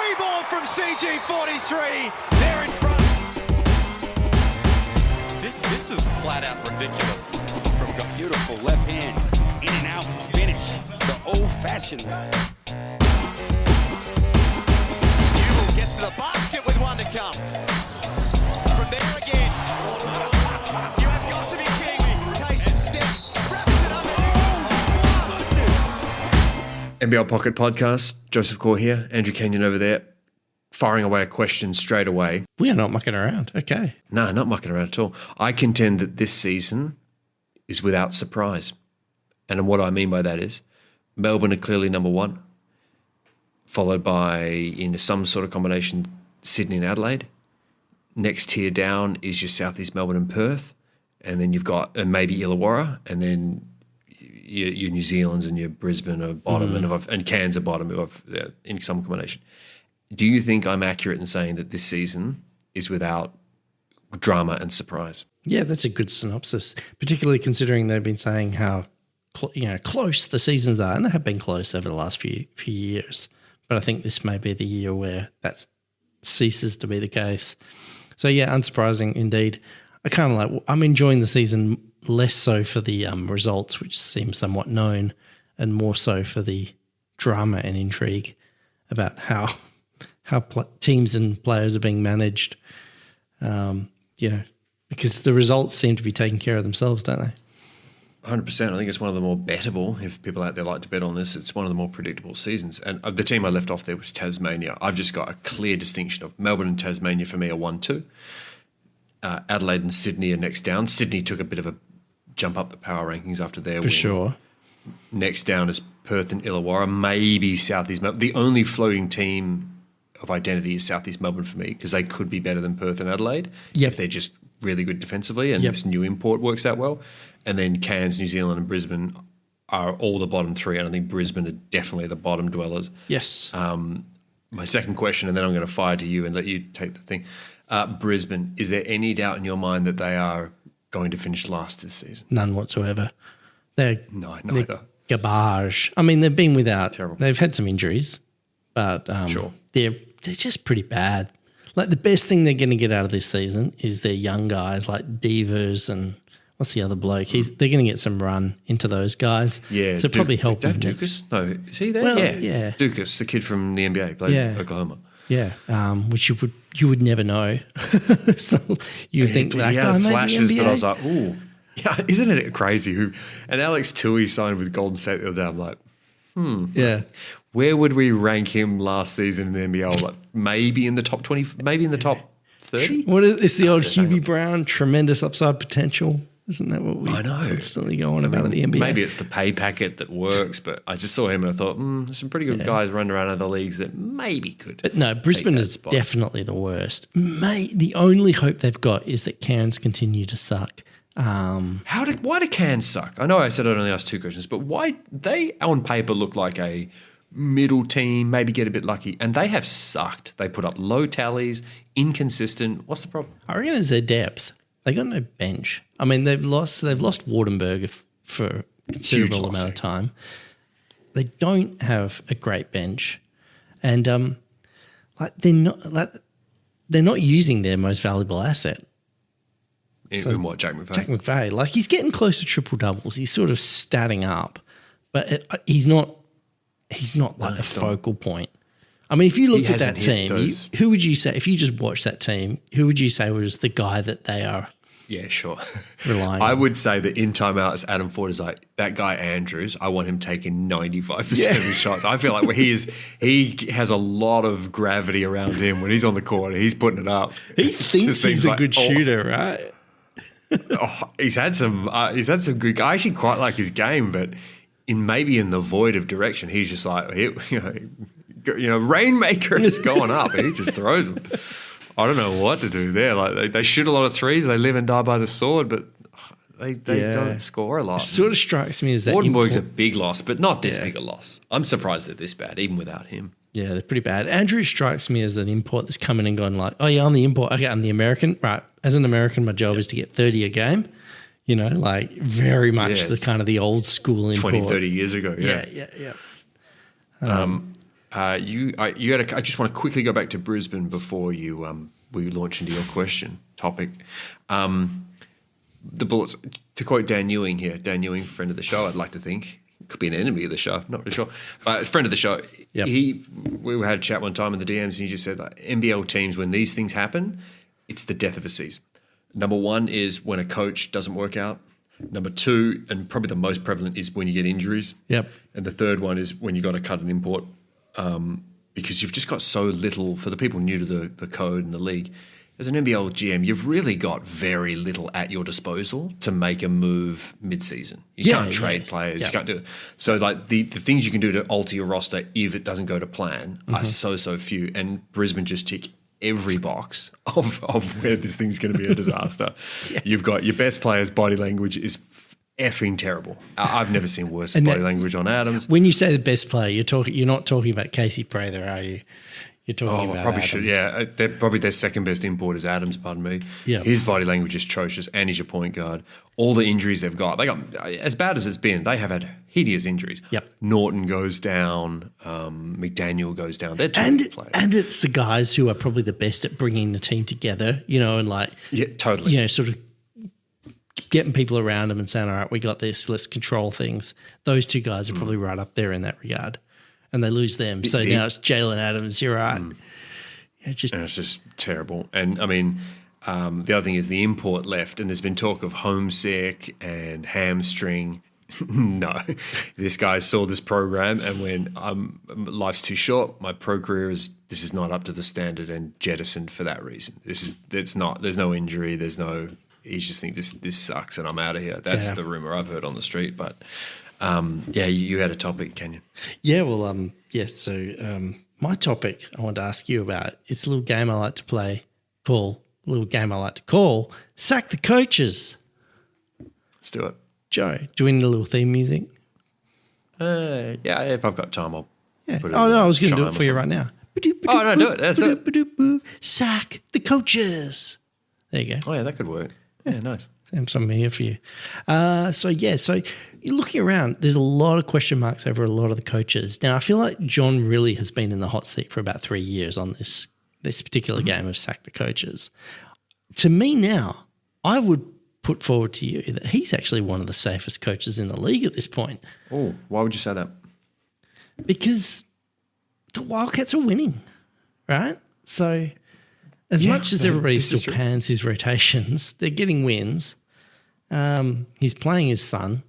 free ball from CG43. They're in front. This is flat out ridiculous. From a beautiful left hand, in and out finish, the old-fashioned way. Newell gets to the basket with one to come. From there again. You have got to be kidding me. Tyson Steph wraps it up. NBL Pocket Podcast. Joseph Core here. Andrew Kenyon over there. Firing away a question straight away. We are not mucking around. Okay. No, not mucking around at all. I contend that this season is without surprise. And what I mean by that is Melbourne are clearly number one, followed by, in some sort of combination, Sydney and Adelaide. Next tier down is your Southeast Melbourne and Perth. And then you've got maybe Illawarra. And then your New Zealand's and your Brisbane are bottom and Cairns are bottom in some combination. Do you think I'm accurate in saying that this season is without drama and surprise? Yeah, that's a good synopsis, particularly considering they've been saying how close the seasons are, and they have been close over the last few years. But I think this may be the year where that ceases to be the case. So yeah, unsurprising indeed. I'm enjoying the season less so for the results, which seem somewhat known, and more so for the drama and intrigue about how teams and players are being managed, because the results seem to be taking care of themselves, don't they? 100%. I think it's one of the more bettable, if people out there like to bet on this, it's one of the more predictable seasons. And the team I left off there was Tasmania. I've just got a clear distinction of Melbourne and Tasmania for me are 1-2. Adelaide and Sydney are next down. Sydney took a bit of a jump up the power rankings after their win. For sure. Next down is Perth and Illawarra, maybe Southeast Melbourne. The only floating team of identity is Southeast Melbourne for me, because they could be better than Perth and Adelaide if they're just really good defensively and this new import works out well. And then Cairns, New Zealand and Brisbane are all the bottom three, and I think Brisbane are definitely the bottom dwellers. Yes. My second question, and then I'm going to fire to you and let you take the thing. Brisbane, is there any doubt in your mind that they are going to finish last this season? None whatsoever. Neither. They're garbage. I mean, they've been without. Terrible. They've had some injuries, but sure. They're just pretty bad. Like, the best thing they're going to get out of this season is their young guys like Devers and what's the other bloke? They're going to get some run into those guys. Yeah. So probably help them. Dukas? No, is he there? Well, yeah. Dukas, the kid from the NBA, played in Oklahoma. Yeah, which you would never know. So you would think that guy made flashes, the NBA. but I was like, ooh. Yeah, isn't it crazy? And Alex Tui signed with Golden State the other day. I'm like, Yeah. Where would we rank him last season in the NBL? Like maybe in the top 20, maybe in the top 30? It's the old Hubie Brown, tremendous upside potential. Isn't that what we I know. constantly go on about in the NBA? Maybe it's the pay packet that works, but I just saw him and I thought, there's some pretty good guys running around other leagues that maybe could. But no, Brisbane is definitely the worst. The only hope they've got is that Cairns continue to suck. Why do Cairns suck? I know I said I'd only ask two questions, but why they on paper look like a middle team, maybe get a bit lucky, and they have sucked. They put up low tallies, inconsistent. What's the problem? I reckon it's their depth. They got no bench. I mean, they've lost Wardenberg for a considerable amount of time. They don't have a great bench, and they're not using their most valuable asset. In what, Jack McVeigh? Jack McVeigh, like, he's getting close to triple doubles. He's sort of statting up, but he's not like the focal point. I mean, if you looked at that team, who would you say, if you just watched that team, who would you say was the guy that they are? Yeah, sure. Relying I on? would say that in timeout, as Adam Ford is like, that guy Andrews, I want him taking 95% of his shots. I feel like he has a lot of gravity around him when he's on the court. He's putting it up. He thinks he's a good shooter, right? He's had some good. I actually quite like his game, but in the void of direction, he's just like, Rainmaker is going up, and he just throws them. I don't know what to do there. Like they shoot a lot of threes, they live and die by the sword, but they don't score a lot. It sort of strikes me as that. Wardenberg's a big loss, but not this big a loss. I'm surprised they're this bad, even without him. Yeah, they're pretty bad. Andrew strikes me as an import that's coming and gone like, oh yeah, I'm the import. Okay, I'm the American. Right. As an American, my job is to get 30 a game. You know, like very much the kind of the old school import. 20, 30 years ago. Yeah. I just want to quickly go back to Brisbane before we launch into your question topic. The Bullets, to quote Dan Ewing here, Dan Ewing, friend of the show, I'd like to think. Could be an enemy of the show, not really sure. But friend of the show, Yep. We had a chat one time in the DMs and he just said, like, NBL teams, when these things happen, it's the death of a season. Number one is when a coach doesn't work out. Number two, and probably the most prevalent, is when you get injuries. Yep. And the third one is when you got to cut an import because you've just got so little, for the people new to the code and the league, as an NBL GM, you've really got very little at your disposal to make a move mid-season. You can't trade players. You can't do it. So, like, the things you can do to alter your roster if it doesn't go to plan are so few. And Brisbane just tick every box of where this thing's going to be a disaster. You've got your best player's body language is effing terrible. I've never seen worse body language on Adams. When you say the best player, you're not talking about Casey Prather, are you? You're talking about probably Adams. should. Yeah, they're probably their second best import is Adams. Pardon me. Yeah, his body language is atrocious, and he's your point guard. All the injuries they've got, as bad as it's been. They have had hideous injuries. Yep. Norton goes down. McDaniel goes down. They're two good players. And it's the guys who are probably the best at bringing the team together. Totally. Sort of getting people around them and saying, "All right, we got this. Let's control things." Those two guys are probably right up there in that regard. And they lose them. So now it's Jalen Adams. You're right. And it's just terrible. And, I mean, the other thing is the import left, and there's been talk of homesick and hamstring. No. This guy saw this program and went, life's too short. My pro career this is not up to the standard, and jettisoned for that reason. There's no injury. He's just think this sucks and I'm out of here. That's the rumor I've heard on the street. But you had a topic, Kenyon. Yeah, well, So my topic I want to ask you about, it's a little game I like to call Sack the Coaches. Let's do it. Joe, do we need a little theme music? Yeah, if I've got time, I'll put it. Oh, no, I was going to do it for you right now. Oh, no, do it. That's it. Sack the Coaches. There you go. Oh, yeah, that could work. Yeah, nice. I'm here for you. So you're looking around, there's a lot of question marks over a lot of the coaches. Now, I feel like John really has been in the hot seat for about 3 years on this particular game of Sack the Coaches. To me now, I would put forward to you that he's actually one of the safest coaches in the league at this point. Oh, why would you say that? Because the Wildcats are winning, right? So as much as everybody still pans his rotations, they're getting wins. He's playing his son.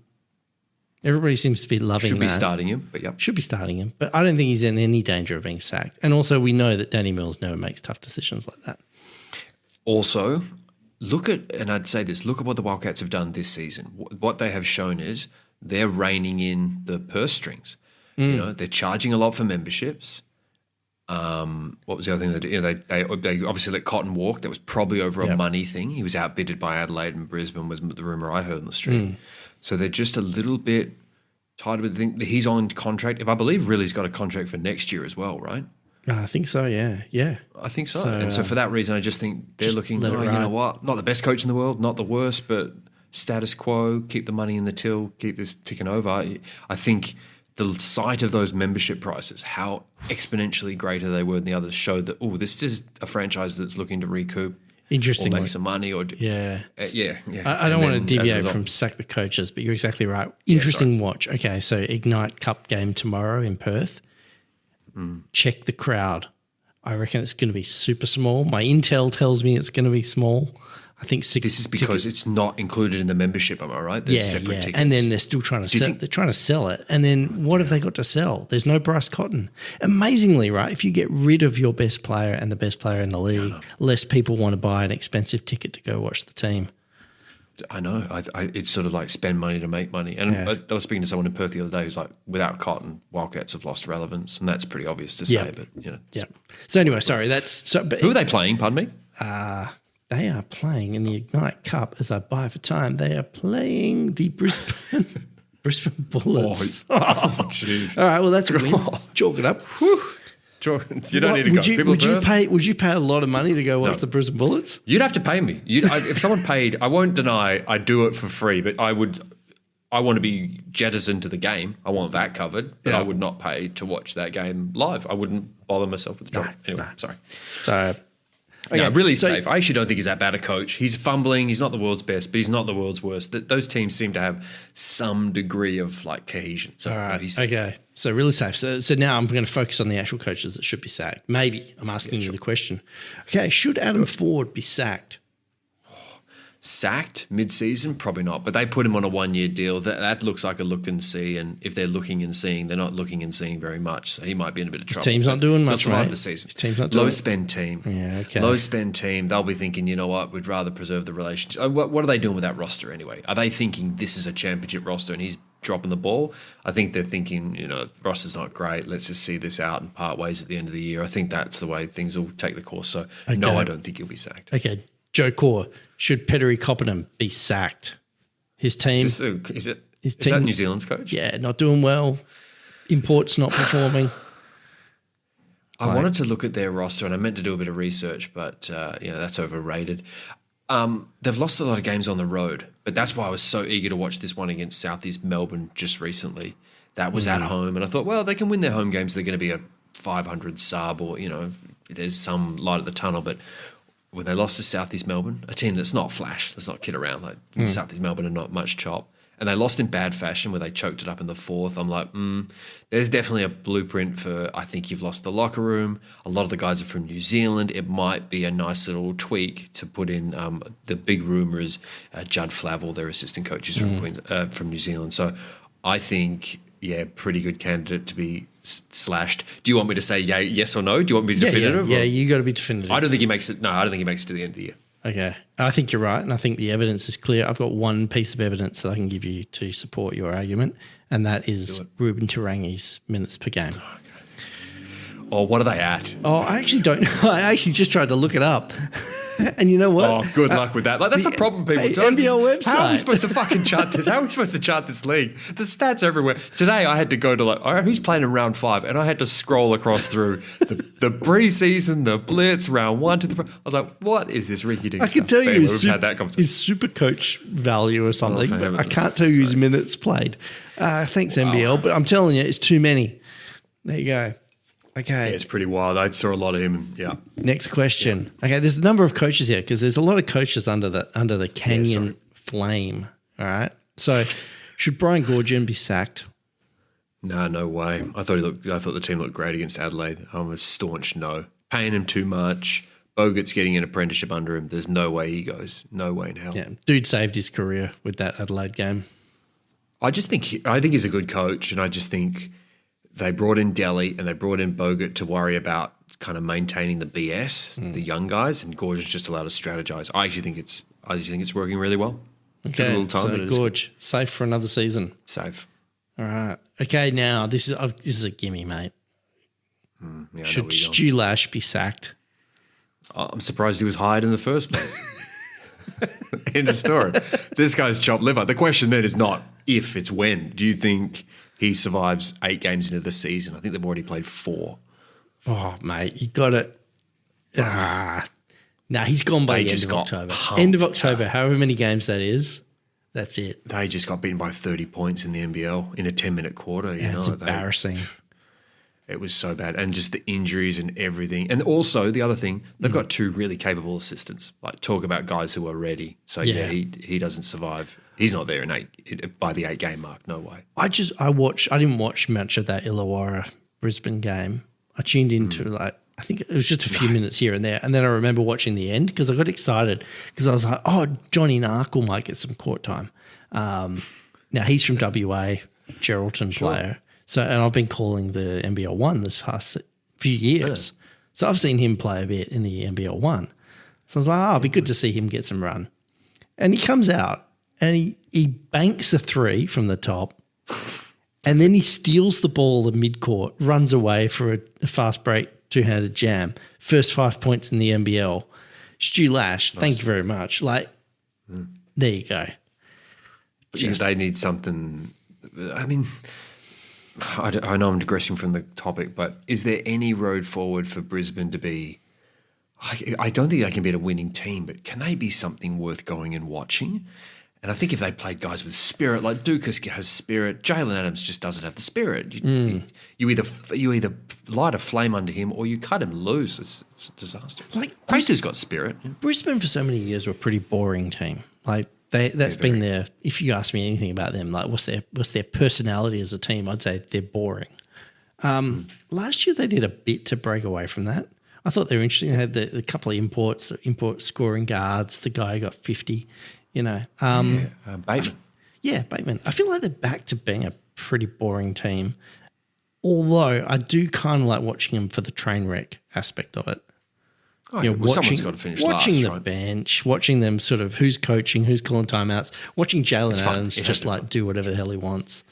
Everybody seems to be loving that. Should be starting him, but yeah. Should be starting him. But I don't think he's in any danger of being sacked. And also we know that Danny Mills never makes tough decisions like that. Also, look at what the Wildcats have done this season. What they have shown is they're reining in the purse strings. They're charging a lot for memberships. What was the other thing they did? They obviously let Cotton walk. That was probably over a money thing. He was outbidded by Adelaide and Brisbane was the rumour I heard on the street. So they're just a little bit tied with the thing. He's on contract. If I believe Riley's got a contract for next year as well, right? I think so, yeah. Yeah. I think so. And so for that reason, I just think they're looking, you know what? Not the best coach in the world, not the worst, but status quo, keep the money in the till, keep this ticking over. I think the sight of those membership prices, how exponentially greater they were than the others, showed that, this is a franchise that's looking to recoup or make some money. I don't want to deviate from Sack the Coaches, but you're exactly right. Interesting watch. Okay, so Ignite Cup game tomorrow in Perth. Check the crowd. I reckon it's going to be super small. My intel tells me it's going to be small. I think this is because it's not included in the membership. Am I right? There's separate tickets, and then they're still trying to sell. They're trying to sell it, and then what have they got to sell? There's no Bryce Cotton. Amazingly, right? If you get rid of your best player and the best player in the league, less people want to buy an expensive ticket to go watch the team. I know. It's sort of like spend money to make money. And I was speaking to someone in Perth the other day who's like, without Cotton, Wildcats have lost relevance, and that's pretty obvious to say. But So anyway, sorry. But who are they playing? Pardon me. They are playing in the Ignite Cup as I buy for time. They are playing the Brisbane Bullets. Oh, jeez. All right. Well, that's a win. Chalk it up. You don't need to go. Would you pay a lot of money to go watch the Brisbane Bullets? You'd have to pay me. If someone paid, I won't deny I'd do it for free, but I would I want to be jettisoned to the game. I want that covered, but I would not pay to watch that game live. I wouldn't bother myself with the job. Anyway, sorry. So, No, really safe. I actually don't think he's that bad a coach. He's fumbling. He's not the world's best, but he's not the world's worst. Those teams seem to have some degree of like cohesion. So, all right. no, he's safe. Okay. So really safe. So now I'm going to focus on the actual coaches that should be sacked. Maybe I'm asking you the question. Okay. Should Adam Ford be sacked? Sacked mid-season? Probably not. But they put him on a 1-year deal. That looks like a look and see. And if they're looking and seeing, they're not looking and seeing very much. So he might be in a bit of trouble. His team's not doing much, He'll survive mate. the season. His team's not doing Low-spend team. Yeah, okay. Low-spend team. They'll be thinking, you know what, we'd rather preserve the relationship. What are they doing with that roster anyway? Are they thinking this is a championship roster and he's dropping the ball? I think they're thinking, roster's not great. Let's just see this out and part ways at the end of the year. I think that's the way things will take the course. So, no, I don't think he'll be sacked. Okay. Joe Core, should Petteri Coppinen be sacked? His team. Is that New Zealand's coach? Yeah, not doing well. Imports not performing. I wanted to look at their roster and I meant to do a bit of research, but that's overrated. They've lost a lot of games on the road, but that's why I was so eager to watch this one against Southeast Melbourne just recently. That was at home, and I thought, well, they can win their home games. They're going to be a 500 sub, or there's some light at the tunnel. But when they lost to Southeast Melbourne, a team that's not flash, that's not kid around, like Southeast Melbourne are not much chop, and they lost in bad fashion where they choked it up in the fourth. I'm like, there's definitely a blueprint for, I think you've lost the locker room. A lot of the guys are from New Zealand. It might be a nice little tweak to put in. The big rumour is Judd Flavel, their assistant coach, is from New Zealand. So I think, pretty good candidate to be slashed. Do you want me to say yes or no? Do you want me to be definitive? Yeah, you got to be definitive. I don't think he makes it. No, I don't think he makes it to the end of the year. Okay. I think you're right, and I think the evidence is clear. I've got one piece of evidence that I can give you to support your argument, and that is Ruben Turangi's minutes per game. Oh, what are they at? Oh, I actually don't know. I actually just tried to look it up. And you know what? Oh, good luck with that. Like, that's the problem, people. NBL website. How are we supposed to fucking chart this? How are we supposed to chart this league? The stats everywhere. Today, I had to go to who's playing in round 5, and I had to scroll across through the preseason, the blitz, round 1 to the. I was like, what is this rinky-dink I stuff? can tell you Anyway, his super coach value or something, but I can't tell you his minutes played. Thanks, NBL, but I'm telling you, it's too many. There you go. Okay. Yeah, it's pretty wild. I saw a lot of him. Yeah. Next question. Okay, there's a number of coaches here because there's a lot of coaches under the Canyon flame. All right. So, should Brian Goorjian be sacked? No way. I thought the team looked great against Adelaide. I'm a staunch no. Paying him too much. Bogut's getting an apprenticeship under him. There's no way he goes. No way in hell. Yeah, dude saved his career with that Adelaide game. I think he's a good coach, and I just think they brought in Delhi and they brought in Bogut to worry about kind of maintaining the BS, the young guys, and Gorge is just allowed to strategize. I actually think it's working really well. Okay, a little time, so Gorge safe for another season. Safe. All right. Okay, now this is a gimme, mate. Yeah, should Stu Lash be sacked? I'm surprised he was hired in the first place. End of story. This guy's chopped liver. The question then is not if, it's when. Do you think he survives 8 games into the season? I think they've already played 4. Oh, mate, you got it. No, he's gone by the end of October. End of October, however many games that is, that's it. They just got beaten by 30 points in the NBL in a 10-minute quarter. It's embarrassing. It was so bad. And just the injuries and everything. And also, the other thing, they've got 2 really capable assistants. Like, talk about guys who are ready. So, he doesn't survive. He's not there by the 8-game mark. No way. I didn't watch much of that Illawarra Brisbane game. I tuned into I think it was just a few minutes here and there. And then I remember watching the end because I got excited because I was like, oh, Johnny Narkle might get some court time. Now, he's from WA, Geraldton player. So, and I've been calling the NBL 1 this past few years. Yeah. So I've seen him play a bit in the NBL 1. So I was like, it'd be good to see him get some run. And he comes out and he banks a 3 from the top. And then he steals the ball at midcourt, runs away for a fast break, 2-handed jam. First 5 points in the NBL. Stu Lash, nice. Thank you very much. There you go. They need something. I mean, I know I'm digressing from the topic, but is there any road forward for Brisbane to be? I don't think they can be a winning team, but can they be something worth going and watching? And I think if they played guys with spirit, like Dukas has spirit, Jalen Adams just doesn't have the spirit. You either light a flame under him or you cut him loose. It's a disaster. Like Prater's got spirit. Brisbane for so many years were a pretty boring team. Like that's been their. If you ask me anything about them, like what's their personality as a team, I'd say they're boring. Last year they did a bit to break away from that. I thought they were interesting. They had the couple of import scoring guards. The guy who got 50. Bateman. Bateman. I feel like they're back to being a pretty boring team. Although I do kind of like watching them for the train wreck aspect of it. Someone's got to finish watching last, the right? bench, watching them sort of who's coaching, who's calling timeouts, watching Jalen Adams just like do whatever the hell he wants.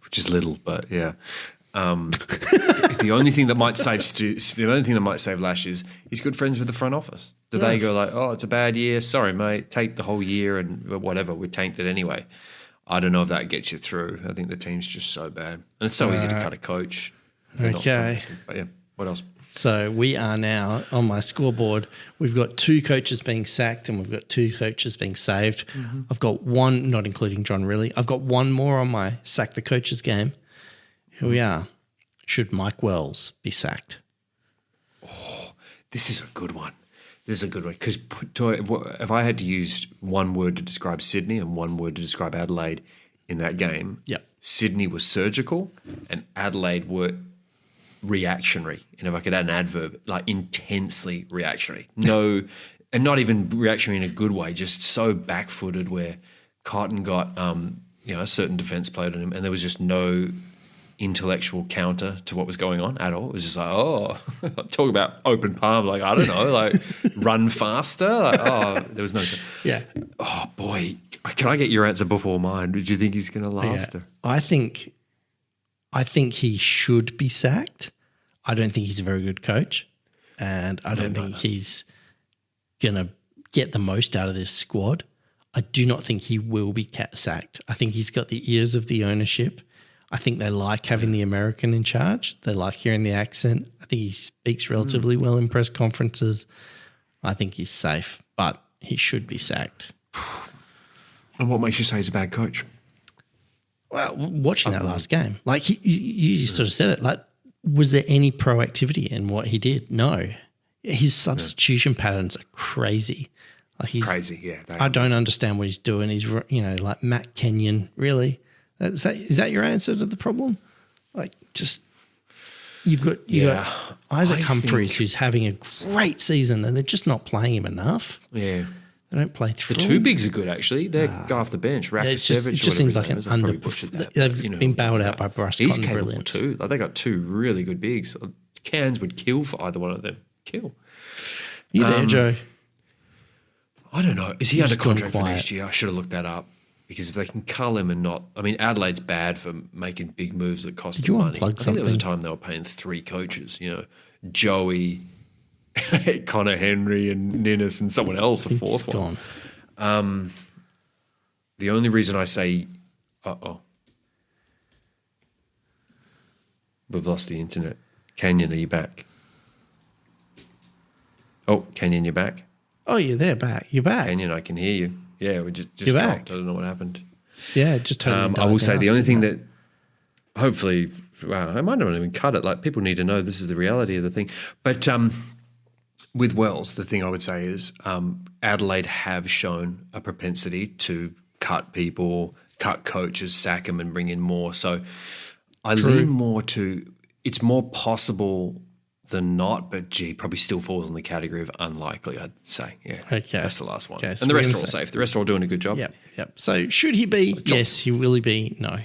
Which is little, but yeah. The only thing that might save Lash is he's good friends with the front office. Do they go like, oh, it's a bad year, sorry mate, take the whole year and whatever, we tanked it anyway. I don't know if that gets you through. I think the team's just so bad, and it's so easy to cut a coach. Okay, but yeah, what else? So we are now on my scoreboard. We've got 2 coaches being sacked and we've got 2 coaches being saved. I've got one, not including John Riley. I've got one more on my sack the coaches game. Here we are. Should Mike Wells be sacked? Oh, this is a good one. Because if I had to use one word to describe Sydney and one word to describe Adelaide in that game, Sydney was surgical and Adelaide were reactionary. And if I could add an adverb, like intensely reactionary. No, and not even reactionary in a good way, just so back-footed where Cotton got a certain defence played on him and there was just no intellectual counter to what was going on at all. It was just like, oh, talk about open palm, like, I don't know, like run faster. Like, oh, there was no. Yeah. Oh, boy. Can I get your answer before mine? Do you think he's going to last? Yeah. I think he should be sacked. I don't think he's a very good coach. And I don't think he's going to get the most out of this squad. I do not think he will be sacked. I think he's got the ears of the ownership. I think they like having the American in charge. They like hearing the accent. I think he speaks relatively well in press conferences. I think he's safe, but he should be sacked. And what makes you say he's a bad coach? Well, watching that last game, like you sort of said it, like, was there any proactivity in what he did? No. His substitution patterns are crazy. Like he's crazy, yeah. I don't understand what he's doing. He's, like Matt Kenyon, really? Is that your answer to the problem? Like, just you've got Isaac Humphries who's having a great season and they're just not playing him enough. Yeah. They don't play through. The 2 bigs are good, actually. They go off the bench. It just seems like they've been bailed out by Bryce Cotton. He's capable Brilliance. too. Like, they got 2 really good bigs. Cairns would kill for either one of them. Kill. You there, Joe? I don't know. Is he under contract for next year? I should have looked that up. Because if they can cull him and not... I mean, Adelaide's bad for making big moves that cost them money. I think there was a time they were paying 3 coaches, Joey, Connor Henry and Ninnis and someone else, a 4th one. The only reason I say... We've lost the internet. Canyon, are you back? Oh, Canyon, you're back? Oh, you're there, back. You're back. Canyon, I can hear you. Yeah, we just dropped. I don't know what happened. Yeah, just totally. I will say the only thing that hopefully, I might not even cut it. Like, people need to know this is the reality of the thing. But with Wells, the thing I would say is Adelaide have shown a propensity to cut people, cut coaches, sack them and bring in more. So I lean more to it's more possible than not, but probably still falls in the category of unlikely, I'd say. Yeah. Okay. That's the last one. Okay, so and the rest are all safe. The rest are all doing a good job. Yep. So should he be? Yes. He will he be? No.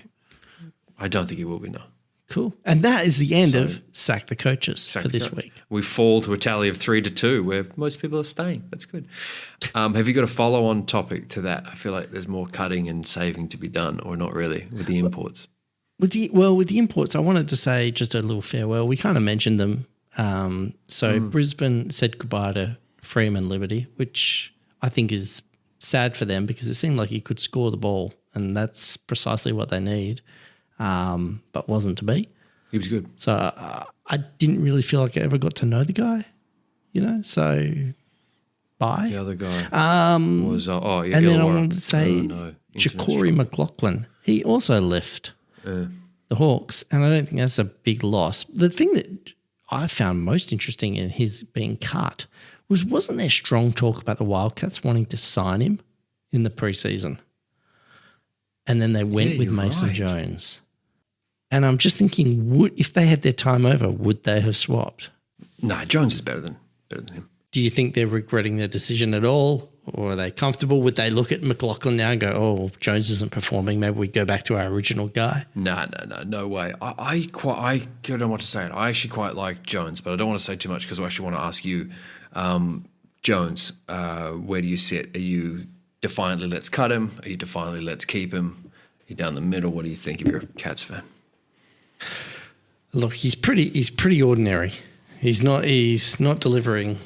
I don't think he will be, no. Cool. And that is the end of Sack the Coaches for this week. We fall to a tally of 3-2 where most people are staying. That's good. Have you got a follow-on topic to that? I feel like there's more cutting and saving to be done, or not really, with the imports. With the imports, I wanted to say just a little farewell. We kind of mentioned them. Brisbane said goodbye to Freeman Liberty, which I think is sad for them because it seemed like he could score the ball, and that's precisely what they need, but wasn't to be. He was good. So I didn't really feel like I ever got to know the guy, so by. The other guy was and then I wanted to say International. Ja'Cory McLaughlin. He also left the Hawks, and I don't think that's a big loss. The thing that I found most interesting in his being cut wasn't there strong talk about the Wildcats wanting to sign him in the preseason? And then they went with Mason right. Jones. And I'm just thinking, if they had their time over, would they have swapped? No, Jones is better than him. Do you think they're regretting their decision at all? Or are they comfortable? Would they look at McLaughlin now and go, oh, Jones isn't performing, maybe we go back to our original guy? No way. I don't know what to say. I actually quite like Jones, but I don't want to say too much because I actually want to ask you, Jones, where do you sit? Are you defiantly let's cut him? Are you defiantly let's keep him? Are you down the middle? What do you think if you're a Cats fan? Look, he's pretty ordinary. He's not delivering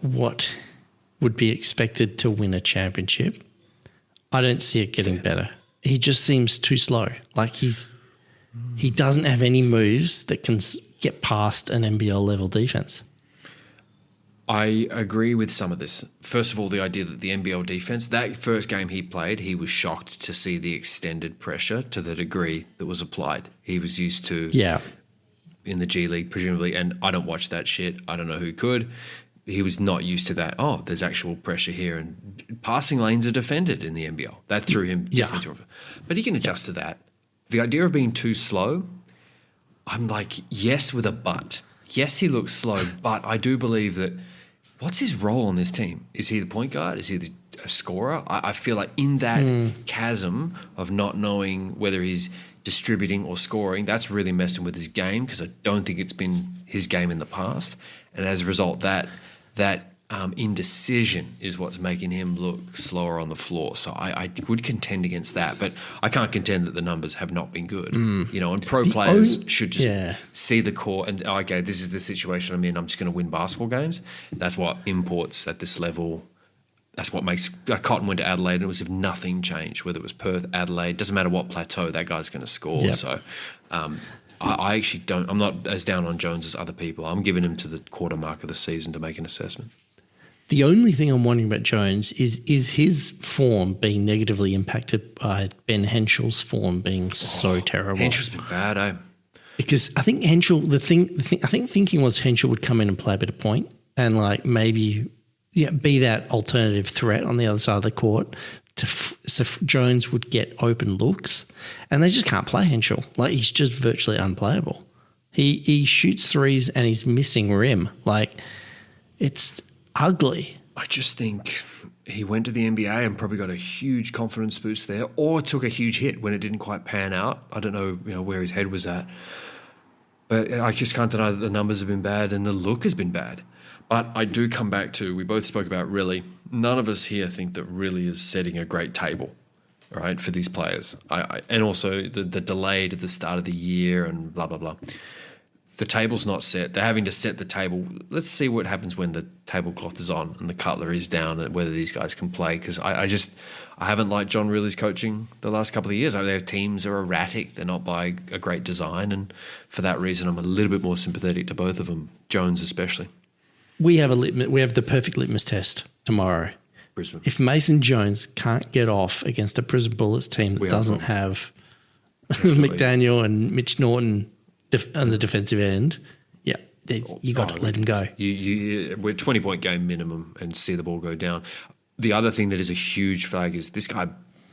what would be expected to win a championship. I don't see it getting better. He just seems too slow. Like he doesn't have any moves that can get past an NBL level defense. I agree with some of this. First of all, the idea that the NBL defense, that first game he played, he was shocked to see the extended pressure to the degree that was applied. He was used to in the G League, presumably, and I don't watch that shit. I don't know who could. He was not used to that. Oh, there's actual pressure here, and passing lanes are defended in the NBL. That threw him definitely through. But he can adjust to that. The idea of being too slow, I'm like, yes, with a but. Yes, he looks slow, but I do believe that. What's his role on this team? Is he the point guard? Is he a scorer? I feel like in that chasm of not knowing whether he's distributing or scoring, that's really messing with his game because I don't think it's been his game in the past. And as a result, that indecision is what's making him look slower on the floor. So I would contend against that, but I can't contend that the numbers have not been good. And pro players should just see the court and, okay, this is the situation I'm in. I'm just going to win basketball games. That's what imports at this level. That's what makes Cotton went to Adelaide and it was if nothing changed, whether it was Perth, Adelaide, doesn't matter what plateau, that guy's going to score. Yep. So I actually I'm not as down on Jones as other people. I'm giving him to the quarter mark of the season to make an assessment. The only thing I'm wondering about Jones is his form being negatively impacted by Ben Henschel's form being so terrible. Henschel's been bad, eh? Because I think Henschel, I think thinking was Henschel would come in and play a bit of point and like maybe be that alternative threat on the other side of the court so Jones would get open looks, and they just can't play Henschel. Like he's just virtually unplayable. He shoots threes and he's missing rim. Like it's ugly. I just think he went to the NBA and probably got a huge confidence boost there, or took a huge hit when it didn't quite pan out. I don't know, where his head was at, but I just can't deny that the numbers have been bad and the look has been bad. But I do come back to, we both spoke about Riley. None of us here think that Riley is setting a great table, right, for these players. And also the delayed at the start of the year and blah, blah, blah. The table's not set. They're having to set the table. Let's see what happens when the tablecloth is on and the cutlery is down and whether these guys can play. Because I haven't liked John Riley's coaching the last couple of years. Their teams are erratic. They're not by a great design. And for that reason, I'm a little bit more sympathetic to both of them, Jones especially. We have the perfect litmus test tomorrow. Brisbane. If Mason Jones can't get off against a Brisbane Bullets team that doesn't have McDaniel and Mitch Norton on the defensive end, you got to let him go. We're 20-point game minimum and see the ball go down. The other thing that is a huge flag is this guy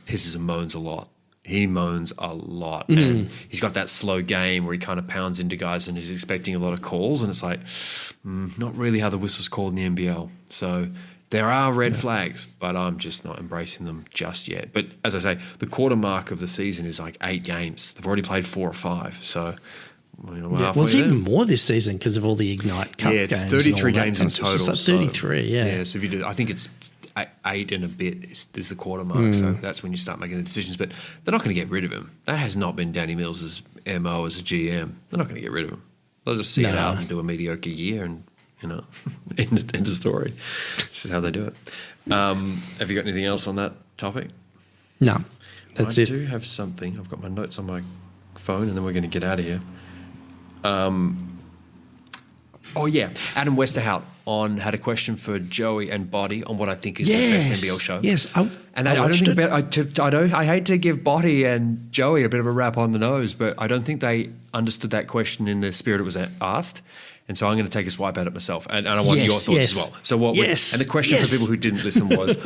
pisses and moans a lot. He moans a lot. And he's got that slow game where he kind of pounds into guys and he's expecting a lot of calls. And it's like, not really how the whistle's called in the NBL. So there are red flags, but I'm just not embracing them just yet. But as I say, the quarter mark of the season is like 8 games. They've already played 4 or 5. So it's even more this season because of all the Ignite Cup games. Yeah, it's 33 games in total. It's like 33, Yeah, so if you do, I think it's 8 and a bit is the quarter mark. So that's when you start making the decisions. But they're not going to get rid of him. That has not been Danny Mills' MO as a GM. They're not going to get rid of him. They'll just see it out and do a mediocre year and, end of story. This is how they do it. Have you got anything else on that topic? No, that's it. I do have something. I've got my notes on my phone and then we're going to get out of here. Oh, yeah. Adam Westerhout had a question for Joey and Body on what I think is the best NBL show. Yes. I hate to give Body and Joey a bit of a rap on the nose, but I don't think they understood that question in the spirit it was asked. And so I'm going to take a swipe at it myself. And I want your thoughts as well. So and the question for people who didn't listen was,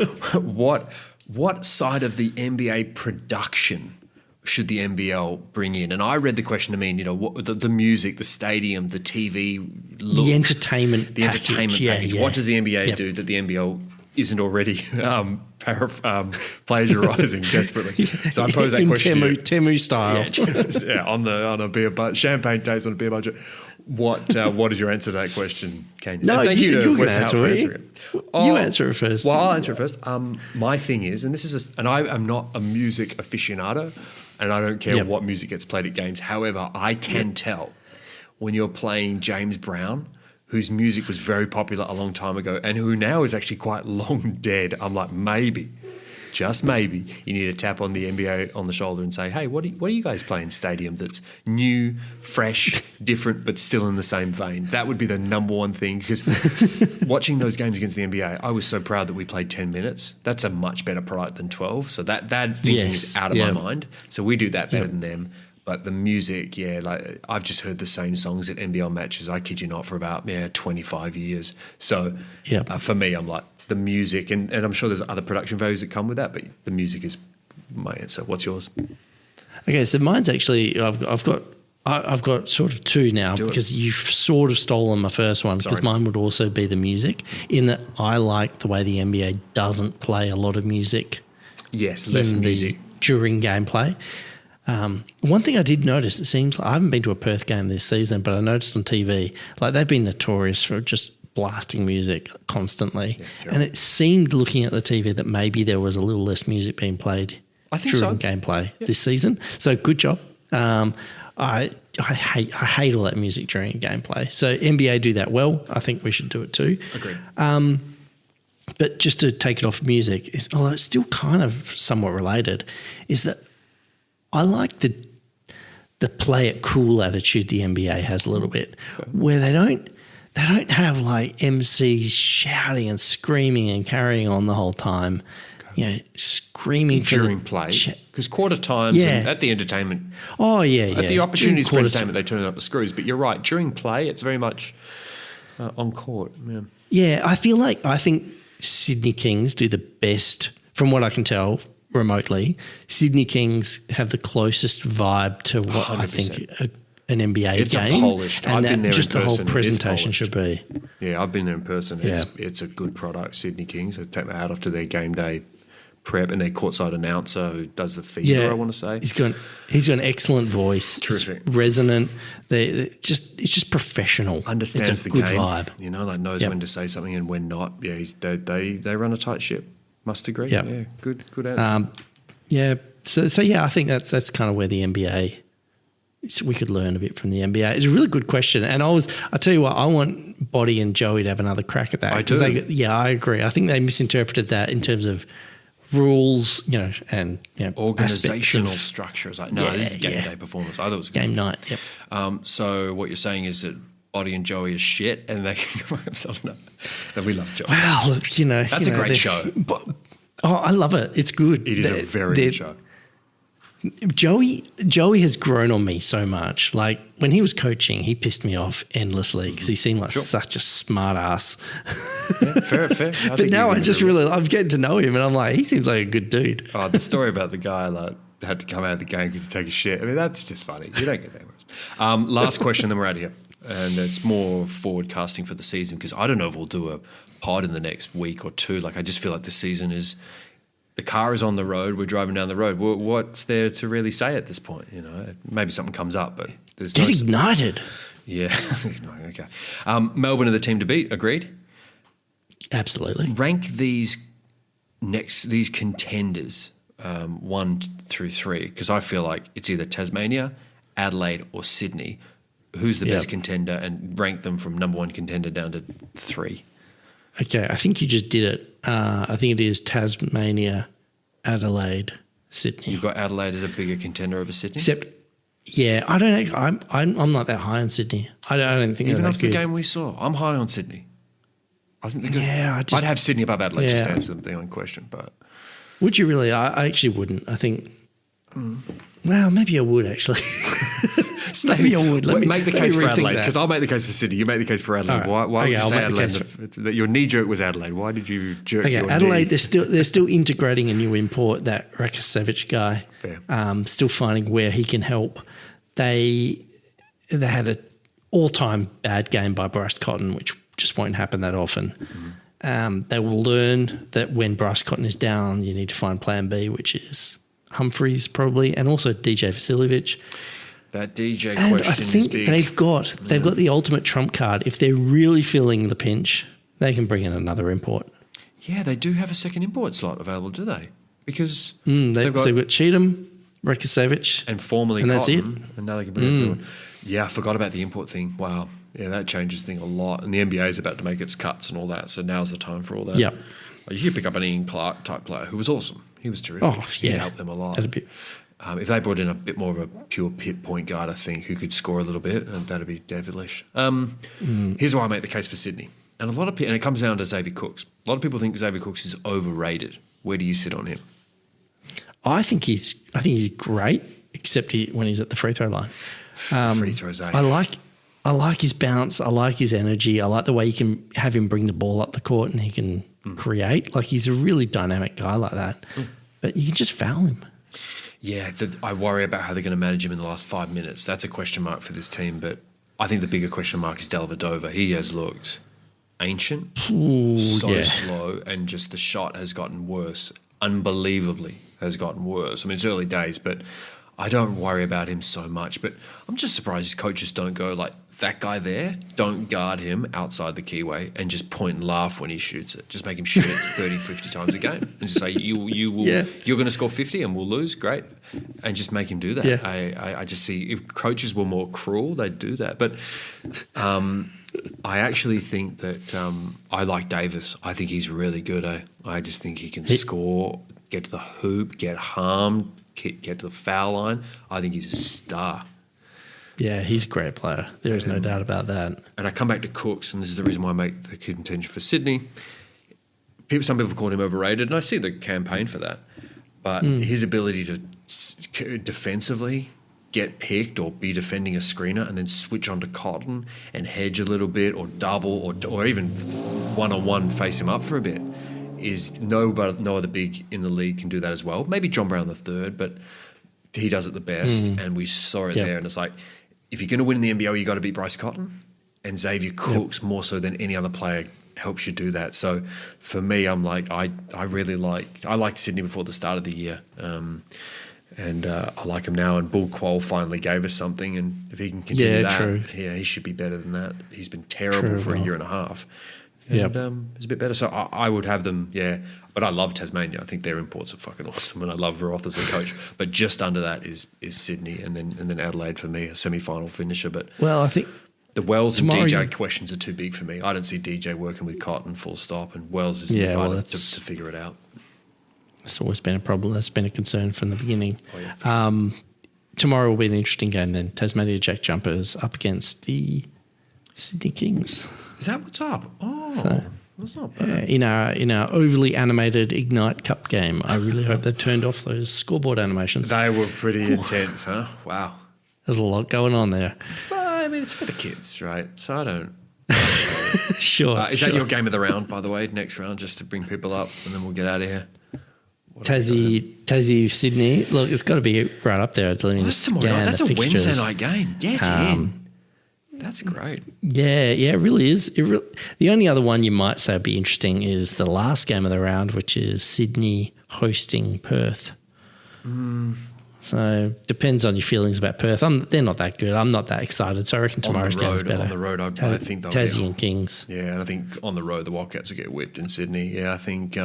what side of the NBA production should the NBL bring in? And I read the question to mean, the music, the stadium, the TV look. The entertainment package. What does the NBA do that the NBL isn't already plagiarizing desperately? So I pose that question to you. Temu style. On a beer budget, champagne taste on a beer budget. What is your answer to that question, Kane? No, thank you to Westhout for answering it. You answer it first. Well, I'll answer it first. My thing is, and this is, and I am not a music aficionado, and I don't care what music gets played at games. However, I can tell when you're playing James Brown, whose music was very popular a long time ago, and who now is actually quite long dead. I'm like, maybe, just maybe, you need to tap on the NBA on the shoulder and say, hey, what are you guys playing stadium that's new, fresh, different, but still in the same vein? That would be the number one thing, because watching those games against the NBA, I was so proud that we played 10 minutes. That's a much better product than 12. So that thinking is out of my mind. So we do that better than them. But the music, like I've just heard the same songs at NBL matches, I kid you not, for about 25 years. So for me, I'm like, the music, and I'm sure there's other production values that come with that, but the music is my answer. What's yours? Okay, so mine's actually I've got sort of two now because you've sort of stolen my first one, because mine would also be the music, in that I like the way the NBA doesn't play a lot of music. Yes, less music during gameplay. One thing I did notice, it seems like I haven't been to a Perth game this season, but I noticed on TV, like they've been notorious for just blasting music constantly. And it seemed, looking at the TV, that maybe there was a little less music being played during gameplay this season. So good job. I hate all that music during gameplay. So NBA do that well. I think we should do it too. Agreed. But just to take it off music, although it's still kind of somewhat related, is that I like the play it cool attitude the NBA has a little bit, where they don't have like MCs shouting and screaming and carrying on the whole time, screaming during play, because quarter times and at the entertainment. Oh yeah, at the opportunities for entertainment, they turn up the screws. But you're right, during play, it's very much on court. Yeah, I think Sydney Kings do the best, from what I can tell remotely. Sydney Kings have the closest vibe to what 100%. I think an NBA game. Polished. And I've been there just in person. The whole presentation should be. Yeah, I've been there in person. It's a good product, Sydney Kings. I take my hat off to their game day prep and their courtside announcer who does the feeder, I want to say. He's got an excellent voice. Terrific. It's resonant. It's just professional. Understands it's a the good game. Vibe. Knows when to say something and when not. Yeah, they run a tight ship. Must agree. Yep. Yeah, good answer. So I think that's kind of where the NBA. We could learn a bit from the NBA. It's a really good question, and I tell you what, I want Body and Joey to have another crack at that. I do. I agree. I think they misinterpreted that in terms of rules, and organizational structures. Like, no, this is game day performance. I thought it was game night. Yep. So what you're saying is that Body and Joey is shit, and they can go themselves. No, we love Joey. Well, look, that's a great show. I love it. It's good. It is a very good show. Joey has grown on me so much. Like when he was coaching, he pissed me off endlessly because he seemed like such a smart ass. Yeah, fair. But now I'm getting to know him, and I'm like, he seems like a good dude. Oh, the story about the guy had to come out of the game because he took a shit. I mean, that's just funny. You don't get that much. Last question, then we're out of here. And it's more forward casting for the season, because I don't know if we'll do a pod in the next week or two. Like, I just feel like the season is... The car is on the road. We're driving down the road. What's there to really say at this point? Maybe something comes up, but there's Get ignited. Yeah. Okay. Melbourne are the team to beat. Agreed? Absolutely. Rank these contenders 1 through 3, because I feel like it's either Tasmania, Adelaide, or Sydney. Who's the best contender, and rank them from number 1 contender down to 3. Okay, I think you just did it. I think it is Tasmania, Adelaide, Sydney. You've got Adelaide as a bigger contender over Sydney? Yeah, I don't. I'm not that high on Sydney. I don't think Even they're that after the good. game we saw, I'm high on Sydney. I think I'd have Sydney above Adelaide just to Yeah. answer the only question. But Would you really? I actually wouldn't. I think. Well, maybe I would actually. Maybe I would. make the case for rethink Adelaide, that. because I'll make the case for Sydney. You make the case for Adelaide. All right. Why would Okay, you I'll say make the Adelaide? case That your knee jerk was Adelaide. Why did you jerk Okay, your Adelaide, knee? they're still integrating a new import, that Rakosevich guy. Fair. Still finding where he can help. They had an all-time bad game by Bryce Cotton, which just won't happen that often. They will learn that when Bryce Cotton is down, you need to find Plan B, which is Humphreys probably, and also DJ Vasiljevic. That DJ And I question is think big. they've got the ultimate trump card. If they're really feeling the pinch, they can bring in another import. Yeah, they do have a second import slot available, do they? Because They've got Cheatham, Rakosevich, and formerly and that's Cotton, and now they can bring a third one. Yeah, I forgot about the import thing. Wow. Yeah, that changes things a lot. And the NBA is about to make its cuts and all that, so now's the time for all that. Yep. You could pick up an Ian Clark type player who was awesome. He was terrific. Oh, He yeah. helped them a lot. That'd be- If they brought in a bit more of a pure pit point guard, I think, who could score a little bit, that'd be devilish. Here's why I make the case for Sydney. And a lot of people, and it comes down to Xavier Cooks. A lot of people think Xavier Cooks is overrated. Where do you sit on him? I think he's great, except when he's at the free throw line. The free throws, I like his bounce. I like his energy. I like the way you can have him bring the ball up the court and he can create. Like, he's a really dynamic guy like that. But you can just foul him. Yeah, I worry about how they're going to manage him in the last 5 minutes. That's a question mark for this team. But I think the bigger question mark is Dellavedova. He has looked ancient, slow, and just the shot has gotten worse. Unbelievably has gotten worse. I mean, it's early days, but I don't worry about him so much. But I'm just surprised coaches don't go like, that guy there, don't guard him outside the keyway and just point and laugh when he shoots it. Just make him shoot it 30, 50 times a game and just say, you're going to score 50 and we'll lose, great. And just make him do that. Yeah. I just see if coaches were more cruel, they'd do that. But I actually think that I like Davis. I think he's really good. I just think he can score, get to the hoop, get harmed, get to the foul line. I think he's a star. Yeah, he's a great player. There is no doubt about that. And I come back to Cooks, and this is the reason why I make the contention for Sydney. Some people call him overrated, and I see the campaign for that. But his ability to defensively get picked or be defending a screener and then switch onto Cotton and hedge a little bit or double or even one-on-one face him up for a bit is no other big in the league can do that as well. Maybe John Brown the third, but he does it the best, and we saw it there. And it's like, if you're going to win in the NBL, you got to beat Bryce Cotton, and Xavier Cooks more so than any other player helps you do that. So for me, I'm like, I liked Sydney before the start of the year, and I like him now. And Bull Quoll finally gave us something, and if he can continue he should be better than that. He's been terrible for a year and a half. And it's a bit better. So I would have them, But I love Tasmania. I think their imports are fucking awesome, and I love Roth as a coach. But just under that is Sydney, and then Adelaide for me, a semi-final finisher. But I think the Wells and DJ questions are too big for me. I don't see DJ working with Cotton full stop, and Wells isn't the guy to figure it out. That's always been a problem. That's been a concern from the beginning. Oh, yeah, for sure. Tomorrow will be an interesting game then. Tasmania Jack Jumpers up against the Sydney Kings. Is that what's up? Oh, that's not bad. In our overly animated Ignite Cup game, I really hope they've turned off those scoreboard animations. They were pretty intense, huh? Wow. There's a lot going on there. But, I mean, it's for the kids, right? So I don't... Sure. Is that your game of the round, by the way, next round, just to bring people up, and then we'll get out of here? Tassie, Sydney. Look, it's got to be right up there. Let me just scan That's the a fixtures. Wednesday night game. Get in. That's great. Yeah, it really is. The only other one you might say would be interesting is the last game of the round, which is Sydney hosting Perth. So depends on your feelings about Perth. They're not that good. I'm not that excited. So I reckon tomorrow's game is better. On the road, I think they'll Tassie and Kings. Yeah, and I think on the road the Wildcats will get whipped in Sydney. Yeah, I think.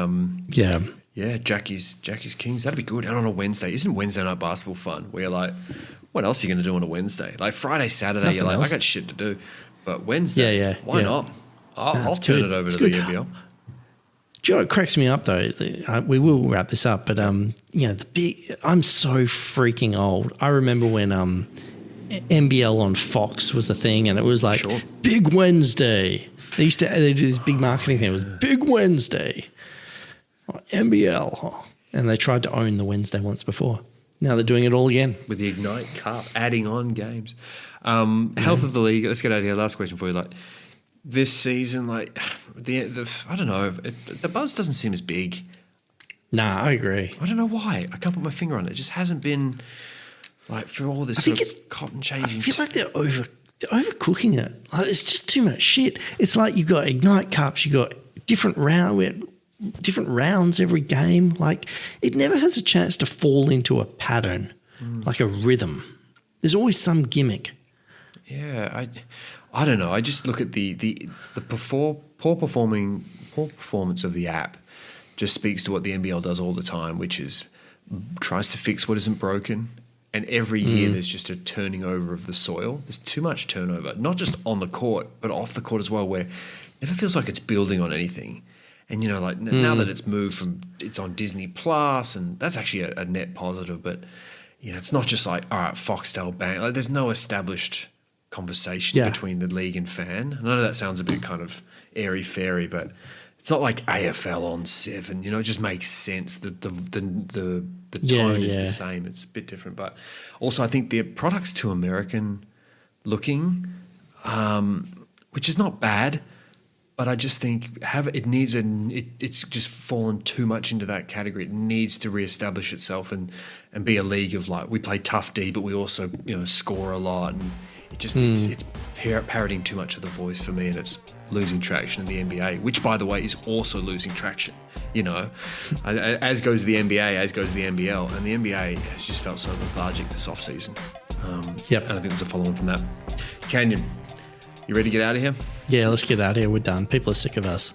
Jackie's Kings. That'd be good. And on a Wednesday, isn't Wednesday night basketball fun? Where you're like, what else are you going to do on a Wednesday? Like Friday, Saturday, Nothing you're like, else. I got shit to do. But Wednesday, why not? I'll turn it over to the NBL. Do you know what cracks me up though? We will wrap this up, but I'm so freaking old. I remember when NBL on Fox was a thing, and it was like Sure. Big Wednesday. They did this big marketing thing. It was Big Wednesday, NBL, and they tried to own the Wednesday once before. Now they're doing it all again. With the Ignite Cup, adding on games. Health of the league. Let's get out of here. Last question for you. Like this season, like the I don't know. The buzz doesn't seem as big. Nah, I agree. I don't know why. I can't put my finger on it. It just hasn't been like for all this sort of cotton changing. I feel like they're overcooking it. Like it's just too much shit. It's like you've got Ignite Cups, you've got different rounds every game. Like it never has a chance to fall into a pattern, like a rhythm. There's always some gimmick. Yeah, I don't know. I just look at the poor performance of the app. Just speaks to what the NBL does all the time, which is tries to fix what isn't broken. And every year there's just a turning over of the soil. There's too much turnover, not just on the court, but off the court as well, where it never feels like it's building on anything. And, you know, like now that it's moved from, it's on Disney Plus, and that's actually a net positive. But, you know, it's not just like, all right, Foxtel, bang. Like, there's no established conversation between the league and fan. I know that sounds a bit kind of airy-fairy, but it's not like AFL on 7. You know, it just makes sense that the tone is the same. It's a bit different. But also I think the product's too American looking, which is not bad. But I just think it's just fallen too much into that category. It needs to reestablish itself and be a league of like, we play tough D, but we also, you know, score a lot. And it just it's parroting too much of the voice for me, and it's losing traction in the NBA, which, by the way, is also losing traction. You know, as goes the NBA, as goes the NBL, and the NBA has just felt so lethargic this offseason. And I think there's a follow-on from that. Canyon, you ready to get out of here? Yeah, let's get out of here. We're done. People are sick of us.